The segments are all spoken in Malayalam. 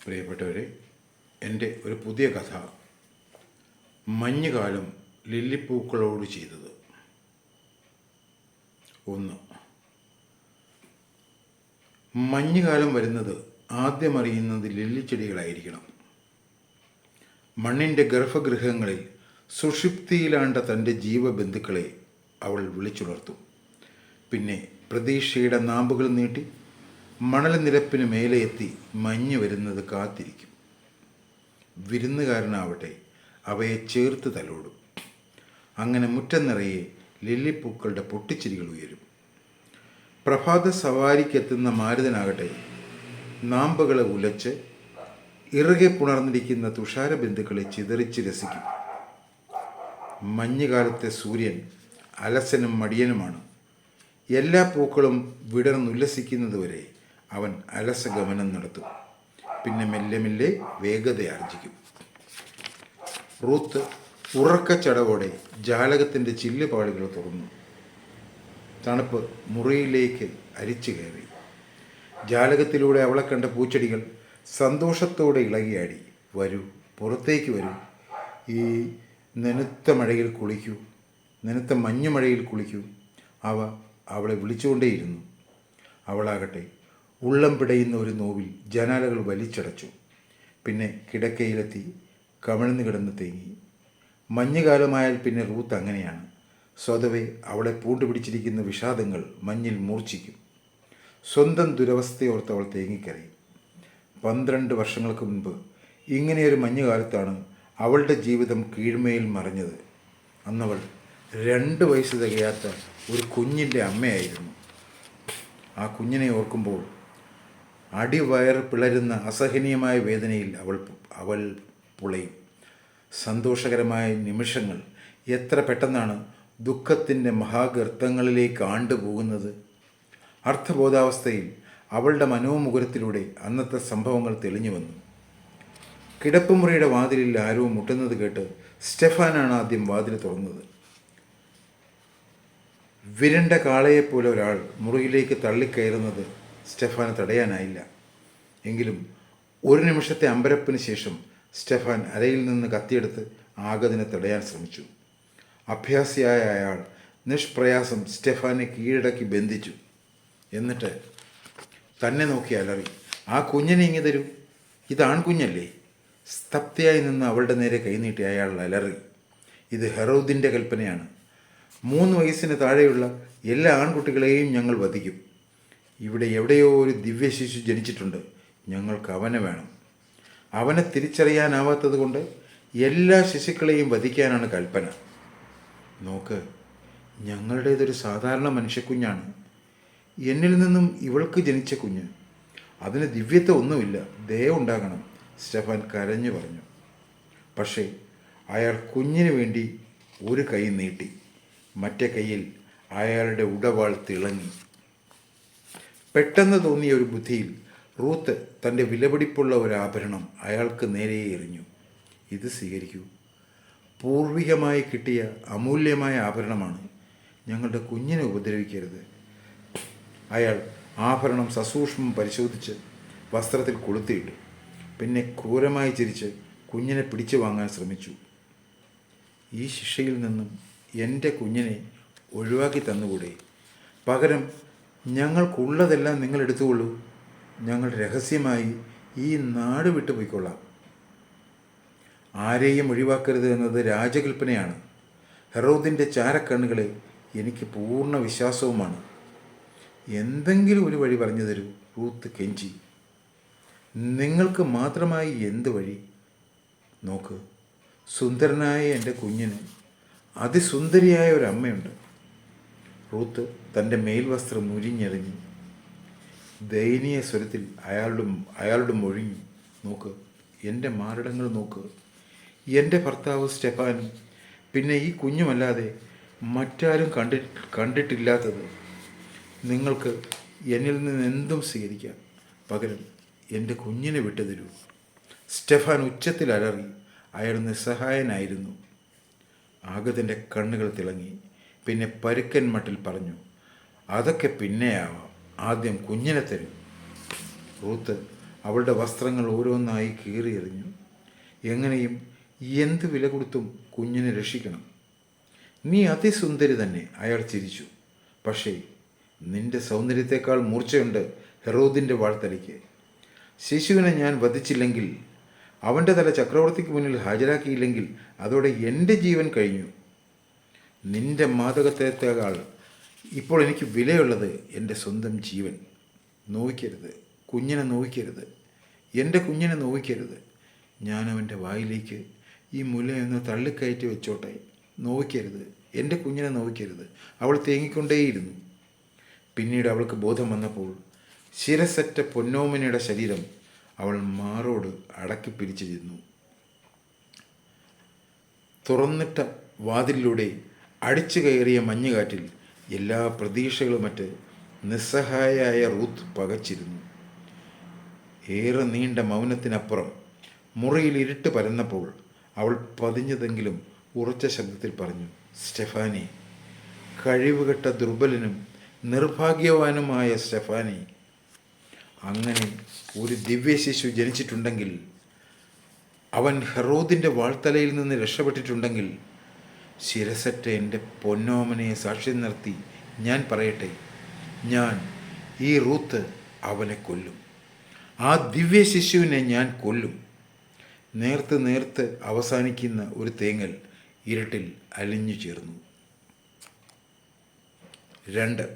പ്രിയപ്പെട്ടവരെ, എൻ്റെ ഒരു പുതിയ കഥ, മഞ്ഞുകാലം ലില്ലിപ്പൂക്കളോട് ചെയ്തത്. 1. മഞ്ഞുകാലം വരുന്നത് ആദ്യം അറിയുന്നത് ലില്ലിച്ചെടികളായിരിക്കണം. മണ്ണിൻ്റെ ഗർഭഗൃഹങ്ങളിൽ സുഷുപ്തിയിലാണ്ട തൻ്റെ ജീവബന്ധുക്കളെ അവൾ വിളിച്ചുണർത്തും. പിന്നെ പ്രതീക്ഷയുടെ നാമ്പുകൾ നീട്ടി മണൽ നിരപ്പിന് മേലെ എത്തി മഞ്ഞ് വരുന്നത് കാത്തിരിക്കും. വിരുന്നുകാരനാവട്ടെ അവയെ ചേർത്ത് തലോടും. അങ്ങനെ മുറ്റം നിറയെ ലില്ലിപ്പൂക്കളുടെ പൊട്ടിച്ചിരികൾ ഉയരും. പ്രഭാത സവാരിക്കെത്തുന്ന മാരുതനാകട്ടെ നാമ്പുകളെ ഉലച്ച് ഇറുകെ പുണർന്നിരിക്കുന്ന തുഷാര ബന്ധുക്കളെ ചിതറിച്ച് രസിക്കും. മഞ്ഞുകാലത്തെ സൂര്യൻ അലസനും മടിയനുമാണ്. എല്ലാ പൂക്കളും വിടർന്നുല്ലസിക്കുന്നതുവരെ അവൻ അലസഗമനം നടത്തും. പിന്നെ മെല്ലെ മെല്ലെ വേഗതയാർജിക്കും. റൂത്ത് ഉറക്കച്ചടവോടെ ജാലകത്തിൻ്റെ ചില്ലുപാളികൾ തുറന്നു. തണുപ്പ് മുറിയിലേക്ക് അരിച്ചു കയറി. ജാലകത്തിലൂടെ അവളെ കണ്ട പൂച്ചെടികൾ സന്തോഷത്തോടെ ഇളകിയാടി. വരൂ, പുറത്തേക്ക് വരൂ, ഈ നനുത്ത മഴയിൽ കുളിക്കൂ, നനുത്ത മഞ്ഞുമഴയിൽ കുളിക്കൂ. അവ അവളെ വിളിച്ചുകൊണ്ടേയിരുന്നു. അവളാകട്ടെ ഉള്ളം പിടയുന്ന ഒരു നോവിൽ ജനാലകൾ വലിച്ചടച്ചു. പിന്നെ കിടക്കയിലെത്തി കമിഴ്ന്നു കിടന്ന് തേങ്ങി. മഞ്ഞുകാലമായാൽ പിന്നെ റൂത്ത് അങ്ങനെയാണ്. സ്വതവേ അവളെ പൂണ്ടുപിടിച്ചിരിക്കുന്ന വിഷാദങ്ങൾ മഞ്ഞിൽ മൂർച്ഛിക്കും. സ്വന്തം ദുരവസ്ഥയോർത്ത് അവൾ തേങ്ങിക്കരയും. 12 വർഷങ്ങൾക്ക് മുൻപ് ഇങ്ങനെയൊരു മഞ്ഞുകാലത്താണ് അവളുടെ ജീവിതം കീഴ്മേൽ മറിഞ്ഞത്. അന്നവൾ 2 വയസ്സ് തികയാത്ത ഒരു കുഞ്ഞിൻ്റെ അമ്മയായിരുന്നു. ആ കുഞ്ഞിനെ ഓർക്കുമ്പോൾ അടിവയറ് പിളരുന്ന അസഹനീയമായ വേദനയിൽ അവൾ പുളയും. സന്തോഷകരമായ നിമിഷങ്ങൾ എത്ര പെട്ടെന്നാണ് ദുഃഖത്തിൻ്റെ മഹാഗർത്തങ്ങളിലേക്ക് ആണ്ടുപോകുന്നത്. അർത്ഥബോധാവസ്ഥയിൽ അവളുടെ മനോമുകുരത്തിലൂടെ അന്നത്തെ സംഭവങ്ങൾ തെളിഞ്ഞു വന്നു. കിടപ്പുമുറിയുടെ വാതിലിൽ ആരോ മുട്ടുന്നത് കേട്ട് സ്റ്റെഫാനാണ് ആദ്യം വാതിൽ തുറന്നത്. വിരണ്ട കാളയെപ്പോലെ ഒരാൾ മുറിയിലേക്ക് തള്ളിക്കയറുന്നത് സ്റ്റെഫാന് തടയാനായില്ല. എങ്കിലും ഒരു നിമിഷത്തെ അമ്പരപ്പിന് ശേഷം സ്റ്റെഫാൻ അരയിൽ നിന്ന് കത്തിയെടുത്ത് ആഗതിനെ തടയാൻ ശ്രമിച്ചു. അഭ്യാസിയായ അയാൾ നിഷ്പ്രയാസം സ്റ്റെഫാനെ കീഴടക്കി ബന്ധിച്ചു. എന്നിട്ട് തന്നെ നോക്കി അലറി, ആ കുഞ്ഞിനെ ഇങ്ങി തരൂ, ഇത് ആൺകുഞ്ഞല്ലേ. സ്തബ്ധയായി നിന്ന് അവളുടെ നേരെ കൈനീട്ടി അയാൾ അലറി, ഇത് ഹെറോദിൻ്റെ കൽപ്പനയാണ്. 3 വയസ്സിന് താഴെയുള്ള എല്ലാ ആൺകുട്ടികളെയും ഞങ്ങൾ വധിക്കും. ഇവിടെ എവിടെയോ ഒരു ദിവ്യശിശു ജനിച്ചിട്ടുണ്ട്. ഞങ്ങൾക്ക് അവനെ വേണം. അവനെ തിരിച്ചറിയാനാവാത്തത് കൊണ്ട് എല്ലാ ശിശുക്കളെയും വധിക്കാനാണ് കൽപ്പന. നോക്ക്, ഞങ്ങളുടേതൊരു സാധാരണ മനുഷ്യക്കുഞ്ഞാണ്. എന്നിൽ നിന്നും ഇവൾക്ക് ജനിച്ച കുഞ്ഞ്. അതിന് ദിവ്യത്വം ഒന്നുമില്ല, ദയ ഉണ്ടാകണം, സ്റ്റെഫാൻ കരഞ്ഞു പറഞ്ഞു. പക്ഷേ അയാൾ കുഞ്ഞിന് വേണ്ടി ഒരു കൈ നീട്ടി. മറ്റേ കൈയിൽ അയാളുടെ ഉടവാൾ തിളങ്ങി. പെട്ടെന്ന് തോന്നിയ ഒരു ബുദ്ധിയിൽ റൂത്ത് തൻ്റെ വിലപിടിപ്പുള്ള ഒരു ആഭരണം അയാൾക്ക് നേരെ എറിഞ്ഞു. ഇത് സ്വീകരിക്കൂ, പൂർവികമായി കിട്ടിയ അമൂല്യമായ ആഭരണമാണ്. ഞങ്ങളുടെ കുഞ്ഞിനെ ഉപദ്രവിക്കരുത്. അയാൾ ആഭരണം സസൂക്ഷ്മം പരിശോധിച്ച് വസ്ത്രത്തിൽ കൊളുത്തിയിട്ടു. പിന്നെ ക്രൂരമായി ചിരിച്ച് കുഞ്ഞിനെ പിടിച്ചു വാങ്ങാൻ ശ്രമിച്ചു. ഈ ശിക്ഷയിൽ നിന്നും എൻ്റെ കുഞ്ഞിനെ ഒഴിവാക്കി തന്നുകൂടെ? പകരം ഞങ്ങൾക്കുള്ളതെല്ലാം നിങ്ങൾ എടുത്തുകൊള്ളൂ. ഞങ്ങൾ രഹസ്യമായി ഈ നാട് വിട്ടു പോയിക്കൊള്ളാം. ആരെയും ഒഴിവാക്കരുത് എന്നത് രാജകൽപ്പനയാണ്. ഹെറോദിൻ്റെ ചാരക്കണ്ണുകളെ എനിക്ക് പൂർണ്ണ വിശ്വാസവുമാണ്. എന്തെങ്കിലും ഒരു വഴി പറഞ്ഞു തരൂ, റൂത്ത് കെഞ്ചി. നിങ്ങൾക്ക് മാത്രമായി എന്ത് വഴി? നോക്ക്, സുന്ദരനായ എൻ്റെ കുഞ്ഞിന് അതിസുന്ദരിയായ ഒരമ്മയുണ്ട്. റൂത്ത് തൻ്റെ മേൽവസ്ത്രം ഉരിഞ്ഞെറിഞ്ഞു. ദയനീയ സ്വരത്തിൽ അയാളുടെ മൊഴിഞ്ഞു. നോക്ക്, എൻ്റെ മാറിടങ്ങൾ നോക്ക്. എൻ്റെ ഭർത്താവ് സ്റ്റെഫാനും പിന്നെ ഈ കുഞ്ഞുമല്ലാതെ മറ്റാരും കണ്ടിട്ടില്ലാത്തത്. നിങ്ങൾക്ക് എന്നിൽ നിന്ന് എന്തും സ്വീകരിക്കാം. പകരം എൻ്റെ കുഞ്ഞിനെ വിട്ടുതരൂ. സ്റ്റെഫാൻ ഉച്ചത്തിൽ അലറി. അയാൾ നിസ്സഹായനായിരുന്നു. ആഗതൻ്റെ കണ്ണുകൾ തിളങ്ങി. പിന്നെ പരുക്കൻ മട്ടിൽ പറഞ്ഞു, അതൊക്കെ പിന്നെയാവാം, ആദ്യം കുഞ്ഞിനെ തരൂ. റൂത്ത് അവളുടെ വസ്ത്രങ്ങൾ ഓരോന്നായി കീറിയെറിഞ്ഞു. എങ്ങനെയും എന്ത് വില കൊടുത്തും കുഞ്ഞിനെ രക്ഷിക്കണം. നീ അതിസുന്ദരി തന്നെ, അയാൾ ചിരിച്ചു. പക്ഷേ നിന്റെ സൗന്ദര്യത്തെക്കാൾ മൂർച്ചയുണ്ട് ഹെറോദിൻ്റെ വാൾത്തലയ്ക്ക്. ശിശുവിനെ ഞാൻ വധിച്ചില്ലെങ്കിൽ, അവൻ്റെ തല ചക്രവർത്തിക്ക് മുന്നിൽ ഹാജരാക്കിയില്ലെങ്കിൽ അതോടെ എൻ്റെ ജീവൻ കഴിഞ്ഞു. നിന്റെ മാതകത്വത്തെക്കാൾ ഇപ്പോൾ എനിക്ക് വിലയുള്ളത് എൻ്റെ സ്വന്തം ജീവൻ. നോവിക്കരുത്, കുഞ്ഞിനെ നോവിക്കരുത്, എൻ്റെ കുഞ്ഞിനെ നോവിക്കരുത്. ഞാൻ അവൻ്റെ വായിലേക്ക് ഈ മുലയൊന്ന് തള്ളിക്കയറ്റി വെച്ചോട്ടെ. നോവിക്കരുത്, എൻ്റെ കുഞ്ഞിനെ നോവിക്കരുത്. അവൾ തേങ്ങിക്കൊണ്ടേയിരുന്നു. പിന്നീട് അവൾക്ക് ബോധം വന്നപ്പോൾ ശിരസറ്റ പൊന്നോമനയുടെ ശരീരം അവൾ മാറോട് അടക്കി പിരിച്ചു ചെന്നു. തുറന്നിട്ട വാതിലിലൂടെ അടിച്ചു കയറിയ മഞ്ഞുകാറ്റിൽ എല്ലാ പ്രതീക്ഷകളുമറ്റ് നിസ്സഹായയായ റൂത്ത് പകച്ചിരുന്നു. ഏറെ നീണ്ട മൗനത്തിനപ്പുറം മുറിയിൽ ഇരുട്ട് പരന്നപ്പോൾ അവൾ പതിഞ്ഞതെങ്കിലും ഉറച്ച ശബ്ദത്തിൽ പറഞ്ഞു, സ്റ്റെഫാനി, കഴിവുകെട്ട ദുർബലനും നിർഭാഗ്യവാനുമായ സ്റ്റെഫാനി, അങ്ങനെ ഒരു ദിവ്യശിശു ജനിച്ചിട്ടുണ്ടെങ്കിൽ, അവൻ ഹെറോദിൻ്റെ വാൾത്തലയിൽ നിന്ന് രക്ഷപ്പെട്ടിട്ടുണ്ടെങ്കിൽ, ശിരസറ്റ എൻ്റെ പൊന്നോമനയെ സാക്ഷ്യം നിർത്തി ഞാൻ പറയട്ടെ, ഞാൻ ഈ റൂത്ത് അവനെ കൊല്ലും. ആ ദിവ്യശിശുവിനെ ഞാൻ കൊല്ലും. നേർത്ത് അവസാനിക്കുന്ന ഒരു തേങ്ങൽ ഇരുട്ടിൽ അലിഞ്ഞു ചേർന്നു. 2.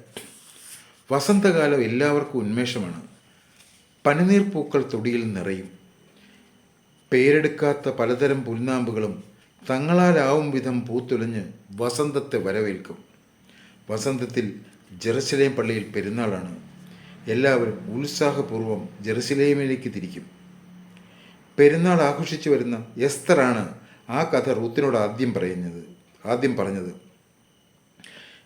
വസന്തകാലം എല്ലാവർക്കും ഉന്മേഷമാണ്. പനിനീർ പൂക്കൾ തൊടിയിൽ നിറയും. പേരെടുക്കാത്ത പലതരം പുൽനാമ്പുകളും തങ്ങളാലാവും വിധം പൂത്തുലഞ്ഞ് വസന്തത്തെ വരവേൽക്കും. വസന്തത്തിൽ ജെറുസലേം പള്ളിയിൽ പെരുന്നാളാണ്. എല്ലാവരും ഉത്സാഹപൂർവ്വം ജെറുസലേമിലേക്ക് തിരിക്കും. പെരുന്നാൾ ആഘോഷിച്ചു വരുന്ന എസ്തറാണ് ആ കഥ റൂത്തിനോട് ആദ്യം പറഞ്ഞത്.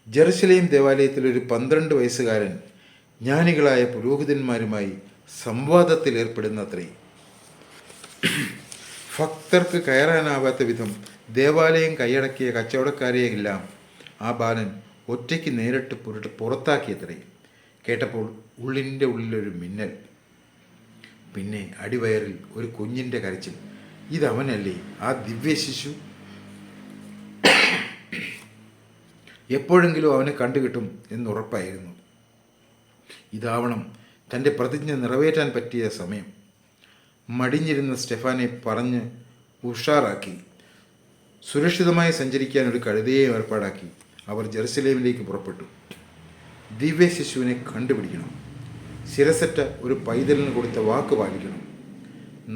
ജെറുസലേം ദേവാലയത്തിൽ ഒരു 12 വയസ്സുകാരൻ ജ്ഞാനികളായ പുരോഹിതന്മാരുമായി സംവാദത്തിൽ ഏർപ്പെടുന്നത്രേ. ഭക്തർക്ക് കയറാനാവാത്ത വിധം ദേവാലയം കൈയടക്കിയ കച്ചവടക്കാരെയെല്ലാം ആ ബാലൻ ഒറ്റയ്ക്ക് നേരിട്ട് പുറത്താക്കിയത്രേ. കേട്ടപ്പോൾ ഉള്ളിൻ്റെ ഉള്ളിലൊരു മിന്നൽ. പിന്നെ അടിവയറിൽ ഒരു കുഞ്ഞിൻ്റെ കരച്ചിൽ. ഇതവനല്ലേ ആ ദിവ്യശിശു? എപ്പോഴെങ്കിലും അവനെ കണ്ടുകിട്ടും എന്നുറപ്പായിരുന്നു. ഇതാവണം തൻ്റെ പ്രതിജ്ഞ നിറവേറ്റാൻ പറ്റിയ സമയം. മടിഞ്ഞിരുന്ന സ്റ്റെഫാനെ പറഞ്ഞ് ഉഷാറാക്കി. സുരക്ഷിതമായി സഞ്ചരിക്കാൻ ഒരു കഴുതയെ ഏർപ്പാടാക്കി അവർ ജെറുസലേമിലേക്ക് പുറപ്പെട്ടു. ദിവ്യശിശുവിനെ കണ്ടുപിടിക്കണം. ശിരസറ്റ ഒരു പൈതലിന് കൊടുത്ത വാക്ക് പാലിക്കണം.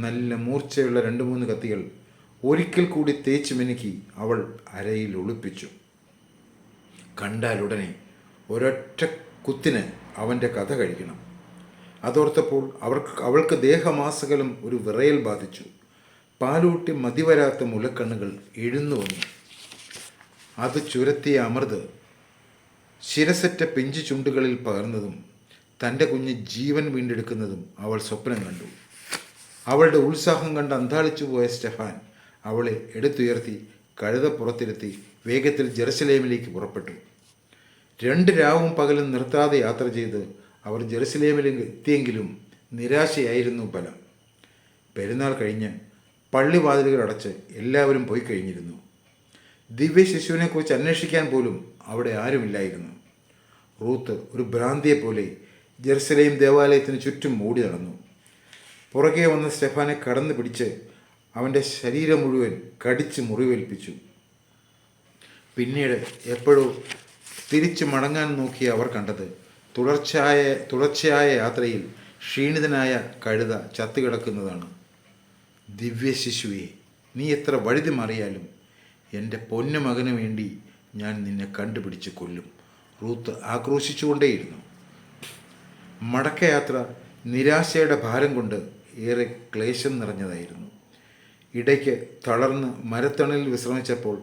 നല്ല മൂർച്ചയുള്ള 2-3 കത്തികൾ ഒരിക്കൽ കൂടി തേച്ച് മിനുക്കി അവൾ അരയിൽ ഒളിപ്പിച്ചു. കണ്ടാലുടനെ ഒരൊറ്റ കുത്തിന് അവൻ്റെ കഥ കഴിക്കണം. അതോർത്തപ്പോൾ അവൾക്ക് ദേഹമാസകലം ഒരു വിറയൽ ബാധിച്ചു. പാലൂട്ടി മതിവരാത്ത മുലക്കണ്ണുകൾ എഴുന്നു വന്നു. അത് ചുരത്തിയ അമൃത് ശിരസറ്റ പിഞ്ചു ചുണ്ടുകളിൽ പകർന്നതും തൻ്റെ കുഞ്ഞ് ജീവൻ വീണ്ടെടുക്കുന്നതും അവൾ സ്വപ്നം കണ്ടു. അവളുടെ ഉത്സാഹം കണ്ട് അന്താളിച്ചു പോയ സ്റ്റെഫാൻ അവളെ എടുത്തുയർത്തി കഴുത പുറത്തിരുത്തി വേഗത്തിൽ ജെറുസലേമിലേക്ക് പുറപ്പെട്ടു. 2 രാവും പകലും നിർത്താതെ യാത്ര ചെയ്ത് അവർ ജെറുസലേമിലേക്ക് എത്തിയെങ്കിലും നിരാശയായിരുന്നു ഫലം. പെരുന്നാൾ കഴിഞ്ഞ് പള്ളിവാതിലുകൾ അടച്ച് എല്ലാവരും പോയി കഴിഞ്ഞിരുന്നു. ദിവ്യശിശുവിനെക്കുറിച്ച് അന്വേഷിക്കാൻ പോലും അവിടെ ആരുമില്ലായിരുന്നു. റൂത്ത് ഒരു ഭ്രാന്തിയെപ്പോലെ ജെറുസലേം ദേവാലയത്തിന് ചുറ്റും ഓടി നടന്നു. പുറകെ വന്ന സ്റ്റെഫാനെ കടന്നു പിടിച്ച് അവൻ്റെ ശരീരം മുഴുവൻ കടിച്ച് മുറിവേൽപ്പിച്ചു. പിന്നീട് എപ്പോഴോ തിരിച്ചു മടങ്ങാൻ നോക്കി അവർ കണ്ടത് തുടർച്ചയായ യാത്രയിൽ ക്ഷീണിതനായ കഴുത ചത്തുകിടക്കുന്നതാണ്. ദിവ്യശിശുവേ, നീ എത്ര വഴുതി മാറിയാലും എൻ്റെ പൊന്നു മകന് വേണ്ടി ഞാൻ നിന്നെ കണ്ടുപിടിച്ച് കൊല്ലും, റൂത്ത് ആക്രോശിച്ചുകൊണ്ടേയിരുന്നു. മടക്കയാത്ര നിരാശയുടെ ഭാരം കൊണ്ട് ഏറെ ക്ലേശം നിറഞ്ഞതായിരുന്നു. ഇടയ്ക്ക് തളർന്ന് മരത്തണലിൽ വിശ്രമിച്ചപ്പോൾ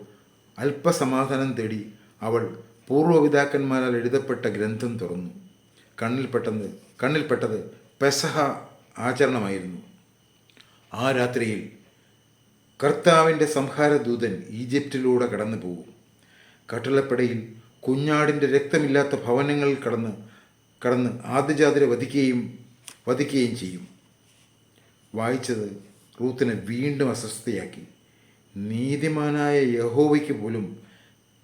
അല്പസമാധാനം തേടി അവൾ പൂർവ്വപിതാക്കന്മാരാൽ എഴുതപ്പെട്ട ഗ്രന്ഥം തുറന്നു. കണ്ണിൽപ്പെട്ടത് പെസഹ ആചരണമായിരുന്നു. ആ രാത്രിയിൽ കർത്താവിൻ്റെ സംഹാരദൂതൻ ഈജിപ്തിലൂടെ കടന്നു പോകും. കട്ടളപ്പടയിൽ കുഞ്ഞാടിൻ്റെ രക്തമില്ലാത്ത ഭവനങ്ങളിൽ കടന്ന് ആദ്യജാതരെ വധിക്കുകയും ചെയ്യും. വായിച്ചത് റൂത്തിനെ വീണ്ടും അസ്വസ്ഥയാക്കി. നീതിമാനായ യഹോവയ്ക്ക് പോലും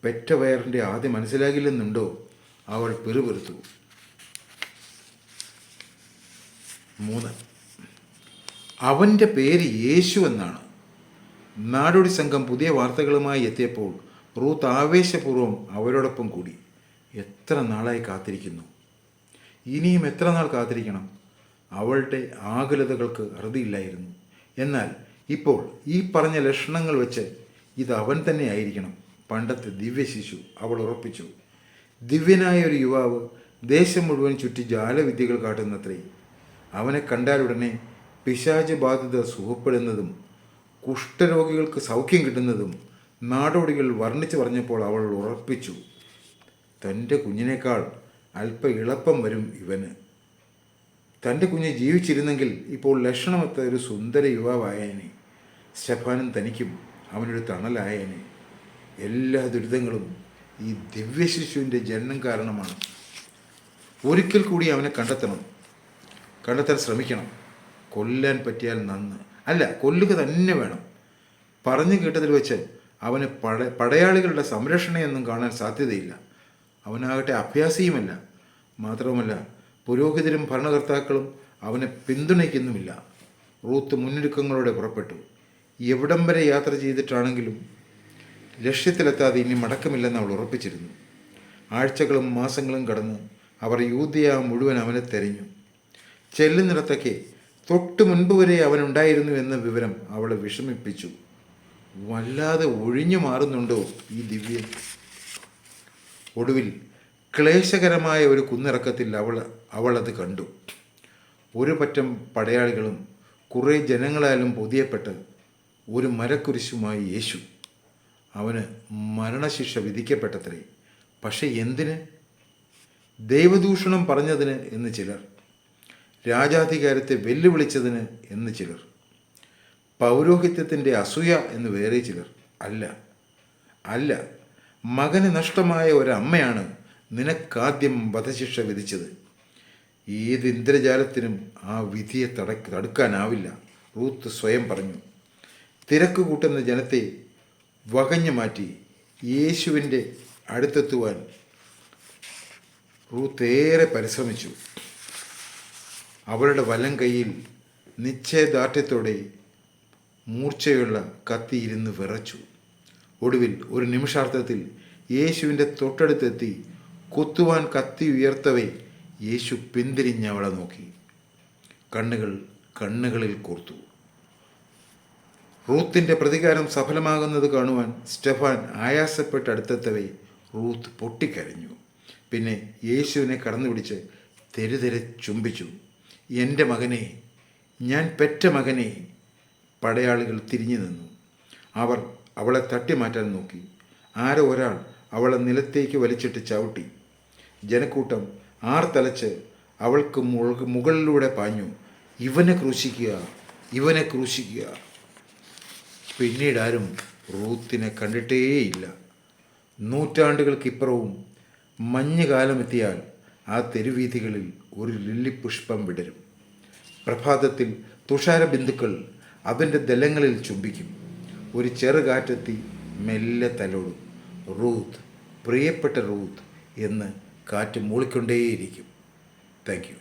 പെറ്റ വയറിൻ്റെ ആദ്യം മനസ്സിലാകില്ലെന്നുണ്ടോ? അവൾ പിറുപിറുത്തു. 3. അവൻ്റെ പേര് യേശു എന്നാണ്. നാടോടി സംഘം പുതിയ വാർത്തകളുമായി എത്തിയപ്പോൾ റൂത്ത് ആവേശപൂർവ്വം അവരോടൊപ്പം കൂടി. എത്ര നാളായി കാത്തിരിക്കുന്നു, ഇനിയും എത്ര നാൾ കാത്തിരിക്കണം? അവളുടെ ആകുലതകൾക്ക് അറുതിയില്ലായിരുന്നു. എന്നാൽ ഇപ്പോൾ ഈ പറഞ്ഞ ലക്ഷണങ്ങൾ വെച്ച് ഇത് അവൻ തന്നെ ആയിരിക്കണം, പണ്ടത്തെ ദിവ്യശിശു. അവൾ ഉറപ്പിച്ചു. ദിവ്യനായ ഒരു യുവാവ് ദേശം മുഴുവൻ ചുറ്റി ജാലവിദ്യകൾ കാട്ടുന്നത്രേ. അവനെ കണ്ടാലുടനെ പിശാച് ബാധിത സുഖപ്പെടുന്നതും കുഷ്ഠരോഗികൾക്ക് സൗഖ്യം കിട്ടുന്നതും നാടോടികൾ വർണ്ണിച്ചു പറഞ്ഞപ്പോൾ അവൾ ഉറപ്പിച്ചു, തൻ്റെ കുഞ്ഞിനേക്കാൾ അല്പം ഇളപ്പം വരും ഇവന്. തൻ്റെ കുഞ്ഞ് ജീവിച്ചിരുന്നെങ്കിൽ ഇപ്പോൾ ലക്ഷണമൊത്ത ഒരു സുന്ദര യുവാവായേനെ. സ്റ്റെഫാനും തനിക്കും അവനൊരു തണലായേനെ. എല്ലാ ദുരിതങ്ങളും ഈ ദിവ്യശിശുവിൻ്റെ ജനനം കാരണമാണ്. ഒരിക്കൽ കൂടി അവനെ കണ്ടെത്താൻ ശ്രമിക്കണം. കൊല്ലാൻ പറ്റിയാൽ നന്ന്, അല്ല കൊല്ലുക തന്നെ വേണം. പറഞ്ഞു കേട്ടതിൽ വെച്ച് അവന് പടയാളികളുടെ സംരക്ഷണയൊന്നും കാണാൻ സാധ്യതയില്ല. അവനാകട്ടെ അഭ്യാസിയുമല്ല. മാത്രവുമല്ല, പുരോഹിതരും ഭരണകർത്താക്കളും അവനെ പിന്തുണയ്ക്കുന്നുമില്ല. റൂത്ത് മുന്നൊരുക്കങ്ങളോടെ പുറപ്പെട്ടു. എവിടം വരെ യാത്ര ചെയ്തിട്ടാണെങ്കിലും ലക്ഷ്യത്തിലെത്താതെ ഇനി മടക്കമില്ലെന്ന് അവൾ ഉറപ്പിച്ചിരുന്നു. ആഴ്ചകളും മാസങ്ങളും കടന്ന് അവർ യൂദയ മുഴുവൻ അവനെ തെരഞ്ഞു. ചെല്ലുന്നിടത്തൊക്കെ തൊട്ട് മുൻപ് വരെ അവനുണ്ടായിരുന്നു എന്ന വിവരം അവളെ വിഷമിപ്പിച്ചു. വല്ലാതെ ഒഴിഞ്ഞു മാറുന്നുണ്ടോ ഈ ദിവ്യൻ? ഒടുവിൽ ക്ലേശകരമായ ഒരു കുന്നിറക്കത്തിൽ അവൾ അത് കണ്ടു. ഒരു പറ്റം പടയാളികളും കുറേ ജനങ്ങളാലും പൊതിയപ്പെട്ട് ഒരു മരക്കുരിശുമായി യേശു. അവന് മരണശിക്ഷ വിധിക്കപ്പെട്ടത്രേ. പക്ഷെ എന്തിന്? ദൈവദൂഷണം പറഞ്ഞതിന് എന്ന് ചിലർ, രാജാധികാരത്തെ വെല്ലുവിളിച്ചതിന് എന്ന് ചിലർ, പൗരോഹിത്യത്തിൻ്റെ അസൂയ എന്ന് വേറെ ചിലർ. അല്ല, മകന് നഷ്ടമായ ഒരമ്മയാണ് നിനക്കാദ്യം വധശിക്ഷ വിധിച്ചത്. ഏത് ഇന്ദ്രജാലത്തിനും ആ വിധിയെ തടുക്കാനാവില്ല, റൂത്ത് സ്വയം പറഞ്ഞു. തിരക്ക് കൂട്ടുന്ന ജനത്തെ വകഞ്ഞു മാറ്റി യേശുവിൻ്റെ അടുത്തെത്തുവാൻ റൂത്ത് ഏറെ പരിശ്രമിച്ചു. അവളുടെ വലം കൈയിൽ നിശ്ചയദാർഢ്യത്തോടെ മൂർച്ചയുള്ള കത്തിയിരുന്ന് വിറച്ചു. ഒടുവിൽ ഒരു നിമിഷാർത്ഥത്തിൽ യേശുവിൻ്റെ തൊട്ടടുത്തെത്തി കുത്തുവാൻ കത്തി ഉയർത്തവേ യേശു പിന്തിരിഞ്ഞ് അവളെ നോക്കി. കണ്ണുകളിൽ കോർത്തു. റൂത്തിൻ്റെ പ്രതികാരം സഫലമാകുന്നത് കാണുവാൻ സ്റ്റെഫാൻ ആയാസപ്പെട്ട് അടുത്തെത്തവേ റൂത്ത് പൊട്ടിക്കരഞ്ഞു. പിന്നെ യേശുവിനെ കടന്നു പിടിച്ച് തെരുതെരെ ചുംബിച്ചു. എൻ്റെ മകനെ, ഞാൻ പെറ്റ മകനെ. പടയാളികൾ തിരിഞ്ഞു നിന്നു. അവർ അവളെ തട്ടിമാറ്റാൻ നോക്കി. ആരോ ഒരാൾ അവളെ നിലത്തേക്ക് വലിച്ചിട്ട് ചവിട്ടി. ജനക്കൂട്ടം ആർത്തലച്ച് അവൾക്ക് മുകളിലൂടെ പാഞ്ഞു. ഇവനെ ക്രൂശിക്കുക. പിന്നീടാരും റൂത്തിനെ കണ്ടിട്ടേയില്ല. നൂറ്റാണ്ടുകൾക്കിപ്പുറവും മഞ്ഞുകാലമെത്തിയാൽ ആ തെരുവീഥികളിൽ ഒരു ലില്ലിപുഷ്പം വിടരും. പ്രഭാതത്തിൽ തുഷാരബിന്ദുക്കൾ അതിൻ്റെ ദലങ്ങളിൽ ചുംബിക്കും. ഒരു ചെറുകാറ്റെത്തി മെല്ലെ തലോടും. റൂത്ത്, പ്രിയപ്പെട്ട റൂത്ത് എന്ന് കാറ്റ് മൂളിക്കൊണ്ടേയിരിക്കും. Thank you.